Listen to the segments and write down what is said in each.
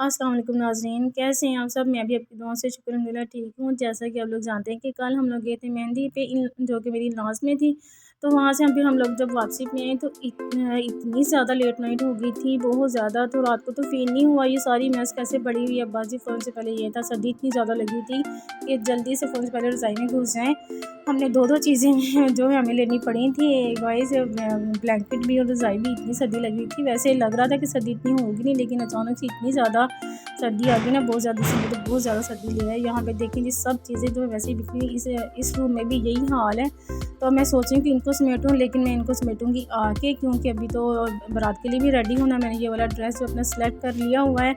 अस्सलाम वालेकुम नाज़रीन, कैसे हैं आप सब। मैं भी आपकी दुआओं से शुक्र अल्हम्दुलिल्लाह ठीक हूँ। जैसा कि आप लोग जानते हैं कि कल हम लोग गए थे मेहंदी पे, जो कि मेरी नाज में थी। तो वहाँ से अभी हम लोग जब वापसी पे आए तो इतनी ज़्यादा लेट नाइट हो गई थी, बहुत ज़्यादा। तो रात को तो फील नहीं हुआ ये सारी मैस कैसे पड़ी हुई है। बाजी फ़ोन से पहले ये था, सर्दी इतनी ज़्यादा लगी थी कि जल्दी से फ़ोन से पहले रज़ाई में घुस जाएँ। हमने दो चीज़ें जो है हमें लेनी पड़ी थी, गाइस, ब्लैंकेट भी और रज़ाई भी। इतनी सर्दी लगी थी, वैसे लग रहा था कि सर्दी इतनी होगी नहीं, लेकिन अचानक से इतनी ज़्यादा सर्दी आ गई ना, बहुत ज़्यादा सर्दी, तो बहुत ज़्यादा सर्दी ले है। यहाँ पे देखें जी, सब चीज़ें जो है वैसे ही बिखरी हुई। इस रूम में भी यही हाल है। तो मैं सोच रही हूँ कि इनको समेटूँ, लेकिन मैं इनको समेटूँगी आके, क्योंकि अभी तो बारात के लिए भी रेडी होना। मैंने ये वाला ड्रेस जो अपना सेलेक्ट कर लिया हुआ है,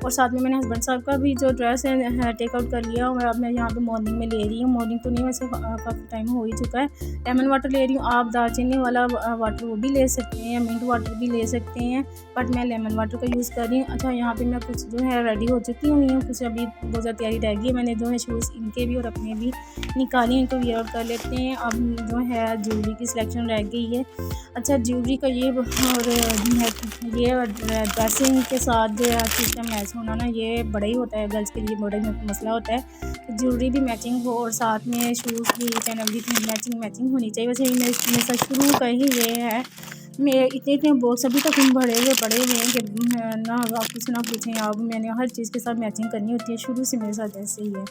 और साथ में मैंने हस्बैंड साहब का भी जो ड्रेस है टेक आउट कर लिया हुआ है। अब मैं यहाँ पे मॉर्निंग में ले रही हूँ, मॉर्निंग तो नहीं, वैसे काफ़ी टाइम हो ही चुका है। लेमन वाटर ले रही हूँ। आप दालचीनी वाला वाटर वो भी ले सकते हैं, मिंट वाटर भी ले सकते हैं, बट मैं लेमन वाटर का यूज़ कर रही हूँ। अच्छा, यहाँ पे मैं कुछ जो है रेडी हो चुकी हुई हूँ, कुछ अभी बहुत ज़्यादा तैयारी रह गई है। मैंने जो है शूज़ इनके भी और अपने भी निकाली, इनको वियर आउट कर लेते हैं। अब जो है ज्वेलरी की सिलेक्शन रह गई है। अच्छा, ज्वेलरी का ये और ये ड्रेसिंग के साथ जो है चीज़ का मैच होना ना, ये बड़ा ही होता है, गर्ल्स के लिए बड़ा ही मसला होता है। ज्वेलरी भी मैचिंग हो और साथ में शूज़ भी एंड एवरीथिंग मैचिंग होनी चाहिए। वैसे मेरे साथ शुरू का ही ये है। मैं इतने बॉक्स अभी तक भरे हुए पड़े हुए हैं कि ना आप कुछ ना पूछें। अब मैंने हर चीज़ के साथ मैचिंग करनी होती है, शुरू से मेरे साथ ऐसे ही है।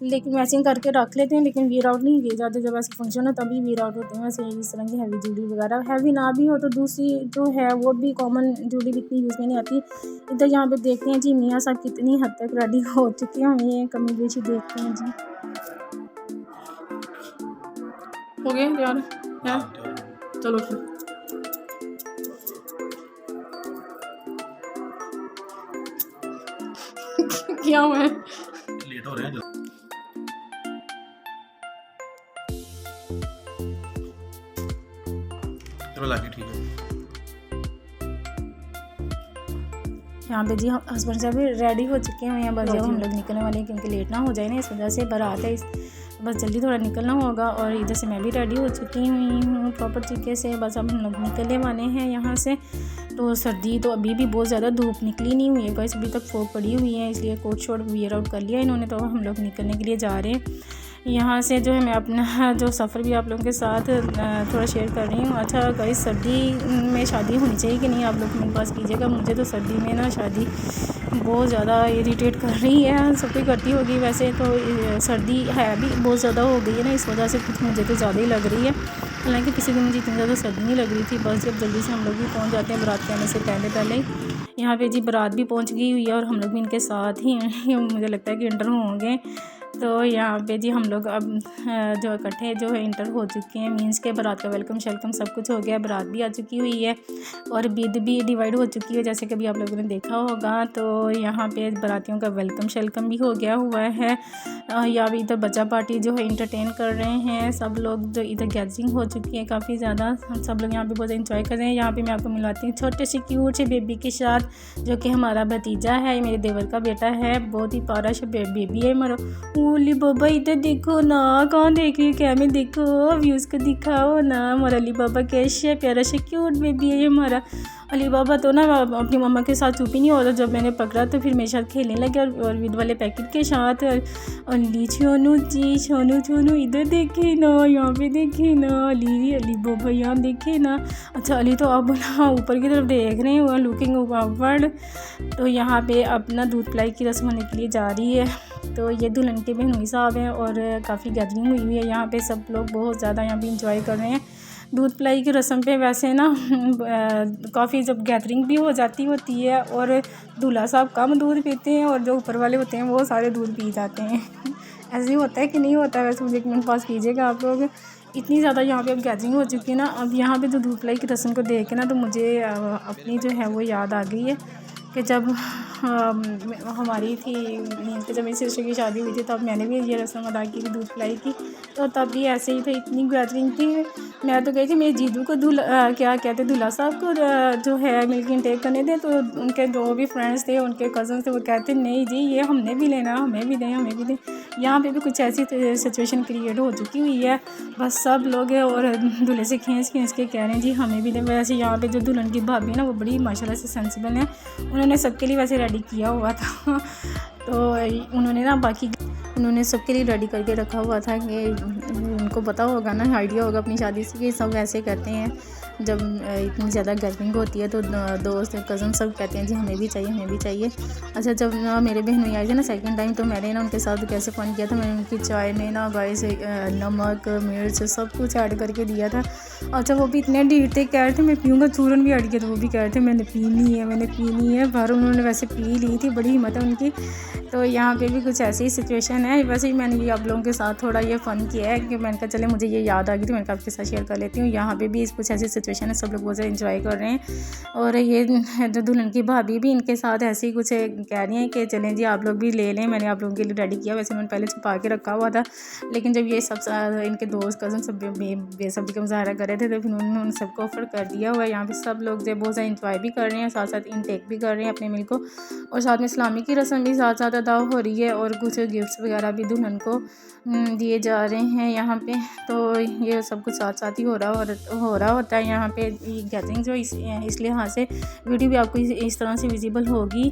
लेकिन मैचिंग करके रख लेते हैं, लेकिन वियर आउट नहीं किए जाते। जब ऐसे फंक्शन हो तभी वियर आउट होते हैं। वैसे इस तरह की हैवी ज्वेलरी वगैरह हैवी ना भी हो तो दूसरी जो है वो भी कॉमन ज्वेलरी भी इतनी यूज़ में नहीं आती। इधर यहाँ पे देखते हैं जी, मियाँ साहब कितनी हद तक रेडी हो चुके हैं। हम ये कमी बेशी देखते हैं जी। हो गए तैयार है? चलो फिर क्या हुआ है? लेट हो रहे हैं। चलो लाके ठीक है। यहाँ पे जी हम हस्बैंड साहब भी रेडी हो चुके हैं। बस जब हम लोग निकलने वाले हैं, क्योंकि लेट ना हो जाए ना, इस वजह से बारात है, बस जल्दी थोड़ा निकलना होगा। और इधर से मैं भी रेडी हो चुकी हुई हूँ प्रॉपर तरीके से। बस अब हम लोग निकलने वाले हैं यहाँ से। तो सर्दी तो अभी भी बहुत ज़्यादा, धूप निकली नहीं हुई है गाइस, अभी तक फोग पड़ी हुई है, इसलिए कोट शोट वियर आउट कर लिया इन्होंने। तो हम लोग निकलने के लिए जा रहे हैं यहाँ से। जो है मैं अपना जो सफ़र भी आप लोगों के साथ थोड़ा शेयर कर रही हूँ। अच्छा गाइस, सर्दी में शादी होनी चाहिए कि नहीं, आप लोग मेरे पास कीजिएगा। मुझे तो सर्दी में ना शादी बहुत ज़्यादा इरिटेट कर रही है, सब कोई करती होगी वैसे। तो सर्दी है भी बहुत ज़्यादा हो गई है ना, इस वजह से कुछ मुझे तो ज़्यादा ही लग रही है। हालांकि किसी दिन मुझे इतनी ज़्यादा सर्दी नहीं लग रही थी। बस जब जल्दी से हम लोग भी पहुँच जाते हैं बारात के आने से पहले ही। यहाँ पे जी बारात भी पहुँच गई हुई है और हम लोग भी इनके साथ ही मुझे लगता है कि इंटर होंगे। तो यहाँ पे जी हम लोग अब जो इकट्ठे जो है इंटर हो चुके हैं, मीन्स के बारात का वेलकम शेलकम सब कुछ हो गया। बारात भी आ चुकी हुई है और बिद भी डिवाइड हो चुकी है, जैसे कभी आप लोगों ने देखा होगा। तो यहाँ पे बारातियों का वेलकम शेलकम भी हो गया हुआ है। या भी इधर बच्चा पार्टी जो है इंटरटेन कर रहे हैं सब लोग। जो इधर गैदरिंग हो चुकी है काफ़ी ज़्यादा, हम सब लोग यहाँ पे बहुत इंजॉय कर रहे हैं। यहाँ पे मैं आपको मिलवाती हूँ छोटे से क्यूट से बेबी के साथ, जो कि हमारा भतीजा है, मेरे देवर का बेटा है। बहुत ही प्यारा सा बेबी है हमारा। ओली बाबा इधर देखो ना, कहाँ देख रही है, क्या में देखो, व्यूज़ को दिखाओ ना। हमारा अली बाबा कैसे प्यारा से क्यूट बेबी है हमारा। अली बाबा तो ना अपनी मम्मा के साथ चुप ही नहीं होता, जब मैंने पकड़ा तो फिर मेरे साथ खेलने लगे और विद वाले पैकेट के साथ। अली छोनू जी, छोनू इधर देखे ना, यहाँ पे देखे ना, अली बाबा यहाँ देखे ना। अच्छा, अली तो अब ना ऊपर की तरफ देख रहे हैं, लुकिंग अपवर्ड। तो यहाँ पे अपना दूध पिलाई की रस्म होने के लिए जा रही है। तो ये दुल्हन के बहनोई साहब हैं और काफ़ी गैदरिंग हुई हुई है यहाँ पे, सब लोग बहुत ज़्यादा यहाँ पे इंजॉय कर रहे हैं दूध पिलाई की रस्म पे। वैसे ना काफ़ी जब गैदरिंग भी हो जाती होती है और दूल्हा साहब कम दूध पीते हैं और जो ऊपर वाले होते हैं वो सारे दूध पी जाते हैं। ऐसे ही होता है कि नहीं होता है, वैसे मुझे एक मिनट पास कीजिएगा आप लोग। इतनी ज़्यादा यहाँ पे अब गैदरिंग हो चुकी है ना, अब यहाँ पे जो दूध पिलाई की रस्म को देख के ना, तो मुझे अपनी जो है वो याद आ गई है कि जब हमारी थी कि जब मेरी सिस्टर की शादी हुई थी तब मैंने भी ये रस्म अदा की थी दूध पिलाई की। तो तब भी ऐसे ही थे, इतनी गैदरिंग थी। मैं तो गई थी मेरे जीजू को क्या कहते दूल्हा साहब को जो है मिल्क इनटेक करने थे। तो उनके जो भी फ्रेंड्स थे, उनके कज़न थे, वो कहते नहीं जी ये हमने भी लेना, हमें भी दें। यहाँ पे भी कुछ ऐसी सिचुएशन क्रिएट हो चुकी हुई है। बस सब लोग और दूल्हे से खींच के कह रहे हैं जी हमें भी दें। वैसे यहाँ पे जो दुल्हन की भाभी है ना, वो बड़ी माशाल्लाह से सेंसिबल है, उन्होंने सबके लिए वैसे रेडी रेडी किया हुआ था। तो उन्होंने ना बाकी उन्होंने सबके लिए रेडी करके रखा हुआ था कि उनको पता होगा ना, आइडिया होगा अपनी शादी से कि सब ऐसे करते हैं जब इतनी ज़्यादा गर्मी होती है तो दोस्त कज़न सब कहते हैं जी हमें भी चाहिए, हमें भी चाहिए। अच्छा, जब मेरे बहन आए थे ना सेकंड टाइम, तो मैंने ना उनके साथ कैसे फ़न किया था, मैंने उनकी चाय में ना गाइस नमक मिर्च सब कुछ ऐड करके दिया था। अच्छा, वो भी इतने ढीठ थे, कह रहे थे मैं पीऊँगा, चूरन भी ऐड किया था, वो भी कह रहे थे मैंने पीनी है, मैंने पीनी है, पर उन्होंने वैसे पी ली थी, बड़ी हिम्मत है उनकी। तो यहाँ पे भी कुछ ऐसी सिचुएशन है। वैसे ही मैंने ये आप लोगों के साथ थोड़ा ये फ़न किया है कि मैंने कहा चले मुझे ये याद आ गई, तो मैंने कहा आपके साथ शेयर कर लेती हूँ। यहाँ पे भी कुछ ऐसी सिचुएशन है, सब लोग बहुत ज़्यादा इंजॉय कर रहे हैं। और ये जो दुल्हन की भाभी भी इनके साथ ऐसे ही कुछ कह रही हैं कि चलें जी आप लोग भी ले लें, मैंने आप लोगों के लिए रेडी किया। वैसे उन्होंने पहले छुपा के रखा हुआ था, लेकिन जब ये सब इनके दोस्त कज़न सब बेसब्री का मुजाहरा कर रहे थे तो फिर उन्होंने उन सबको ऑफ़र कर दिया हुआ है। यहाँ पे सब लोग जो बहुत ज़्यादा इंजॉय भी कर रहे हैं, साथ साथ इनटेक भी कर रहे हैं अपने मिल को, और साथ में इस्लामी की रस्म भी साथ साथ अदा हो रही है, और कुछ गिफ्ट्स वगैरह भी दुल्हन को दिए जा रहे हैं यहाँ पे। तो ये सब कुछ साथ साथ ही हो रहा होता है यहाँ पे गैदरिंग जो इस लिहाज से वीडियो भी आपको इस तरह से विजिबल होगी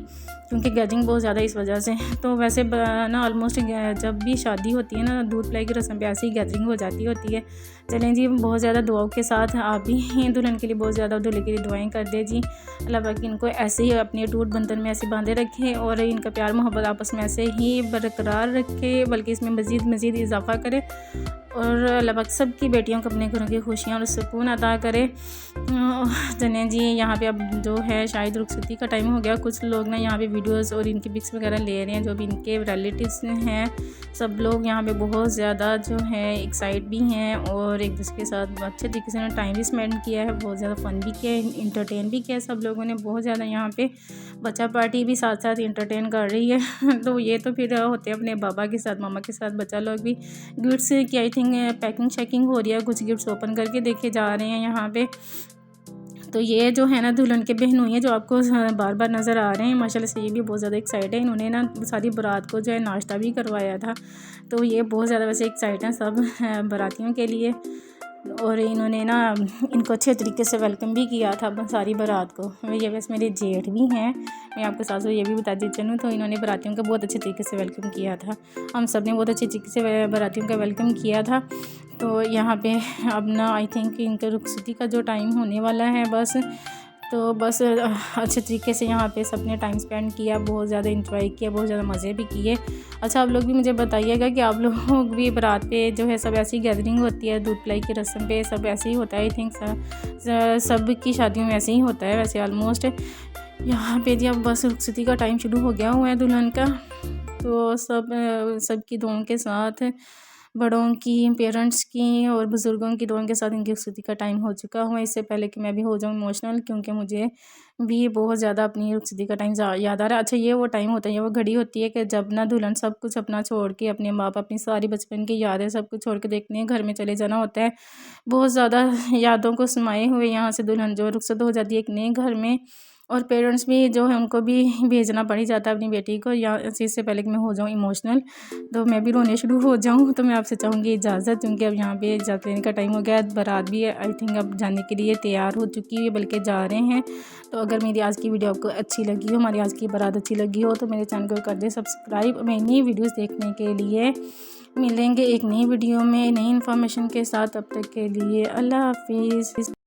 क्योंकि गैदरिंग बहुत ज़्यादा इस वजह से। तो वैसे ना ऑलमोस्ट जब भी शादी होती है ना, दूध पिलाई की रस्म पे ऐसी ही गैदरिंग हो जाती होती है। चलें जी, बहुत ज़्यादा दुआओं के साथ आप भी दुल्हन के लिए बहुत ज़्यादा, दूल्हे के लिए दुआएं कर दे जी। अल्लाह पाक इनको ऐसे ही अपने टूट बंधन में ऐसे बांधे रखे और इनका प्यार मोहब्बत आपस में ऐसे ही बरकरार रखे, बल्कि इसमें मज़ीद इजाफा करे, और अल्लाह पाक सब की बेटियों को अपने घरों की खुशियाँ और सुकून अता करे। जने जी, यहाँ पे अब जो है शायद रुखसती का टाइम हो गया। कुछ लोग ना यहाँ पे वीडियोस और इनकी पिक्स वगैरह ले रहे हैं, जो भी इनके रिलेटिव्स हैं। सब लोग यहाँ पे बहुत ज़्यादा जो है एक्साइट भी हैं और एक दूसरे के साथ अच्छे तरीके से टाइम भी स्पेंड किया है, बहुत ज़्यादा फ़न भी किया है, इंटरटेन भी किया है सब लोगों ने बहुत ज़्यादा। यहाँ पे बच्चा पार्टी भी साथ साथ इंटरटेन कर रही है। तो ये तो फिर होते हैं अपने बाबा के साथ, मामा के साथ, बच्चा लोग भी गिफ्ट्स की आई थिंक पैकिंग चेकिंग हो रही है, कुछ गिफ्ट्स ओपन करके देखे जा रहे हैं यहाँ पे। तो ये जो है ना दुल्हन के बहनोई है जो आपको बार बार नज़र आ रहे हैं, माशाल्लाह से ये भी बहुत ज़्यादा एक्साइटेड है। इन्होंने ना सारी बारात को जो है नाश्ता भी करवाया था, तो ये बहुत ज़्यादा वैसे एक्साइटेड हैं सब बारातियों के लिए। और इन्होंने ना इनको अच्छे तरीके से वेलकम भी किया था सारी बारात को। ये वैसे मेरे जेठ भी हैं, मैं आपके साथ ये भी बता दी चलूँ। तो इन्होंने बारातियों का बहुत अच्छे तरीके से वेलकम किया था, हम सब ने बहुत अच्छे तरीके से बारातियों का वेलकम किया था। तो यहाँ पे अब ना आई थिंक इनके रुखसती का जो टाइम होने वाला है बस अच्छे तरीके से यहाँ पे सबने टाइम स्पेंड किया, बहुत ज़्यादा इंजॉय किया, बहुत ज़्यादा मज़े भी किए। अच्छा, आप लोग भी मुझे बताइएगा कि आप लोग भी बारात पे जो है सब ऐसी गैदरिंग होती है, दूध पिलाई की रस्म पे सब ऐसे ही होता है। आई थिंक सब की शादियों में ऐसे ही होता है वैसे ऑलमोस्ट। यहाँ पे जी अब बस रुखसती का टाइम शुरू हो गया हुआ है दुल्हन का, तो सबकी दुआओं के साथ, बड़ों की, पेरेंट्स की और बुज़ुर्गों की दुआओं के साथ इनकी रुखसती का टाइम हो चुका हुआ है। इससे पहले कि मैं भी हो जाऊँ इमोशनल, क्योंकि मुझे भी बहुत ज़्यादा अपनी रुखसती का टाइम याद आ रहा है। अच्छा, ये वो टाइम होता है, ये वो घड़ी होती है कि जब ना दुल्हन सब कुछ अपना छोड़ के, अपने माँ बाप, अपनी सारी बचपन की यादें सब कुछ छोड़ के देखने हैं घर में चले जाना होता है। बहुत ज़्यादा यादों को समाये हुए यहाँ से दुल्हन जो रुखसत हो जाती है एक नए घर में, और पेरेंट्स भी जो है उनको भी भेजना पड़ ही जाता है अपनी बेटी को। या इससे पहले कि मैं हो जाऊँ इमोशनल, तो मैं भी रोने शुरू हो जाऊँ, तो मैं आपसे चाहूँगी इजाज़त, क्योंकि अब यहाँ पे इजाज़त लेने का टाइम हो गया। बारात भी आई थिंक अब जाने के लिए तैयार हो चुकी है, बल्कि जा रहे हैं। तो अगर मेरी आज की वीडियो आपको अच्छी लगी हो, हमारी आज की बारात अच्छी लगी हो, तो मेरे चैनल को कर दे सब्सक्राइब। मैं नई वीडियोज़ देखने के लिए मिलेंगे एक नई वीडियो में नई इन्फॉर्मेशन के साथ। तब तक के लिए अल्लाह हाफिज़।